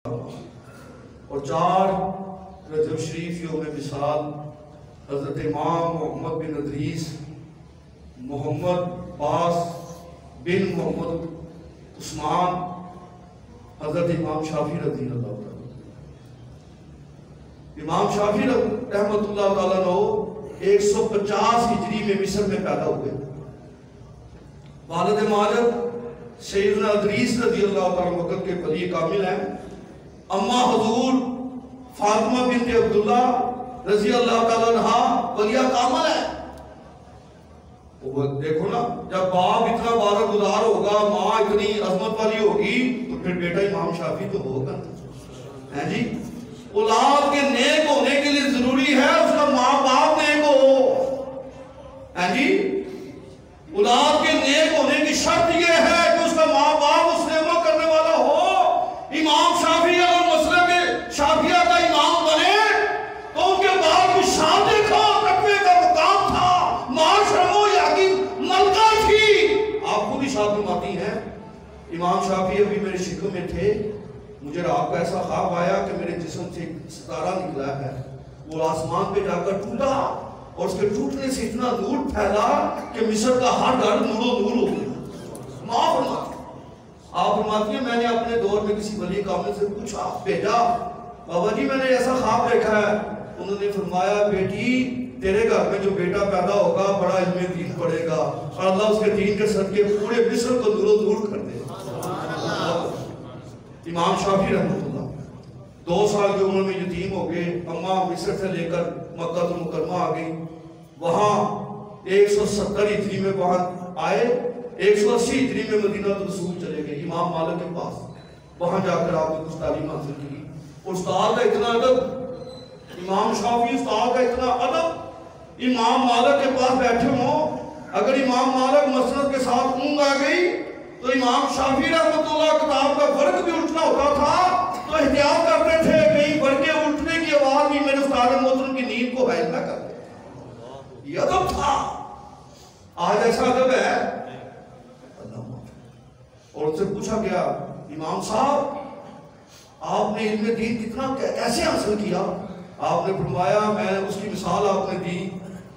اور 4 رجب شریف یوم وصال حضرت امام محمد بن ادریس محمد باس بن محمد عثمان حضرت امام شافعی رضی اللہ تعالیٰ. امام شافعی رحمت اللہ تعالیٰ نے 150 ہجری میں مصر میں پیدا ہوئے. والد ماجد سیدنا ادریس رضی اللہ تعالیٰ وقت کے ولی کامل ہیں. اماں حضور فاطمہ بنت عبداللہ رضی اللہ تعالیٰ عنہ ولیہ کامل ہے. وہ دیکھو نا، جب باپ اتنا بارہ گزار ہوگا، ماں اتنی عظمت والی ہوگی، تو پھر بیٹا امام شافعی تو ہوگا ہیں جی. اولاد کے نیک ہونے کے لیے ضروری ہے اس کا ماں باپ نیک ہو. ہیں جی، اولاد کے نیک ہونے کی شرط یہ ہے کہ اس کا ماں باپ اس نے عمل کرنے والا ہو. امام شافعی اگر مسلک کے شافعیہ کا امام بنے تو ان کے بعد بھی شان دیکھو، تقوی کا مقام تھا، معاشرم و یاقی ملکہ تھی. آپ خود ہی شاد فرماتی ہیں امام شافعی ابھی میرے شکم میں تھے، مجھے رات کو ایسا خواب آیا کہ میرے جسم سے ایک ستارہ نکلا ہے، وہ آسمان پہ جا کر ٹوٹا اور اس کے ٹوٹنے سے اتنا نور پھیلا کہ مصر کا ہر گھر نور و نور ہو گیا. معاف فرماتی آپ فرماتی ہیں میں نے اپنے دور میں کسی ولی کامل سے پوچھا، بھیجا بابا جی میں نے ایسا خواب دیکھا ہے. انہوں نے فرمایا بیٹی تیرے گھر میں جو بیٹا پیدا ہوگا بڑا علم دین پڑھے گا اور اللہ اس کے دین کے صدقے پورے مصر کو نور و نور کر دے. امام شافعی رحمۃ اللہ 2 سال کی عمر میں یتیم ہو گئے. اماں مصر سے لے کر مکہ المکرمہ آ گئی. وہاں 170 ہجری میں وہاں آئے، 180 ہجری میں مدینہ رسول چلے گئے امام مالک کے پاس. وہاں جا کر آپ نے کچھ تعلیم حاصل کی. استاد کا اتنا ادب، امام شافعی استاد کا اتنا ادب، امام مالک کے پاس بیٹھے ہوں، اگر امام مالک مسند کے ساتھ اونگ آ گئی تو امام شافعی رحمۃ اللہ کتاب کا ورق بھی اٹھنا ہوتا تھا تو احتیاط کرتے تھے کہیں ورقے اٹھنے کی آواز بھی میرے استاد محترم کی نیند کو حائل نہ کر دے. یہ ادب تھا. آج ایسا ادب ہے. اور ان سے پوچھا گیا امام صاحب آپ نے علم دین کتنا کیسے حاصل کیا؟ آپ نے فرمایا میں اس کی مثال آپ نے دی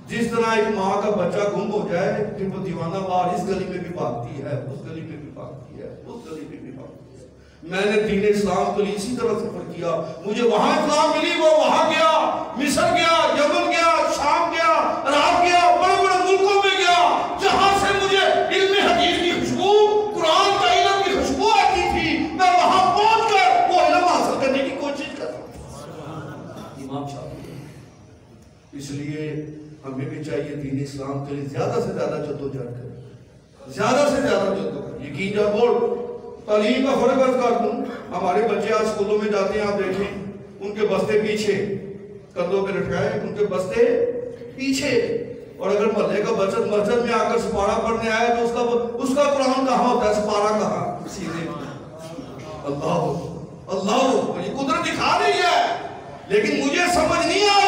جس طرح ایک ماں کا بچہ گم ہو جائے پھر وہ دیوانہ وار اس گلی میں بھی بھاگتی ہے، اس گلی میں بھی بھاگتی ہے، اس گلی میں بھی بھاگتی ہے. میں نے دین اسلام کے لیے اسی طرح سفر کیا. مجھے وہاں اطلاع ملی، وہ وہاں گیا، مصر گیا، یمن گیا، شام گیا، عراق گیا، بڑے بڑے ملکوں میں گیا جہاں سے مجھے علم حدیث کی خوشبو، قرآن کا علم کی خوشبو آتی تھی. میں وہاں پہنچ کر وہ علم حاصل کرنے کی کوشش کرتا ہوں. امام شافعی. اس لیے ہمیں بھی چاہیے دین اسلام کے لیے زیادہ سے زیادہ جدوجہد کریں، زیادہ سے زیادہ جدوجہد. یقین جب بول تعلیم کا فرق عرض کر دوں، ہمارے بچے آج اسکولوں میں جاتے ہیں، آپ دیکھیں ان کے بستے پیچھے کندھوں پہ لٹکائے، ان کے بستے پیچھے. اور اگر محلے کا بچت مسجد میں آ کر سپارہ پڑھنے آئے تو اس کا قرآن کہاں ہوتا ہے، سپارہ کہاں؟ سینے میں. اللہ اللہ یہ قدرت دکھا رہی ہے لیکن مجھے سمجھ نہیں آ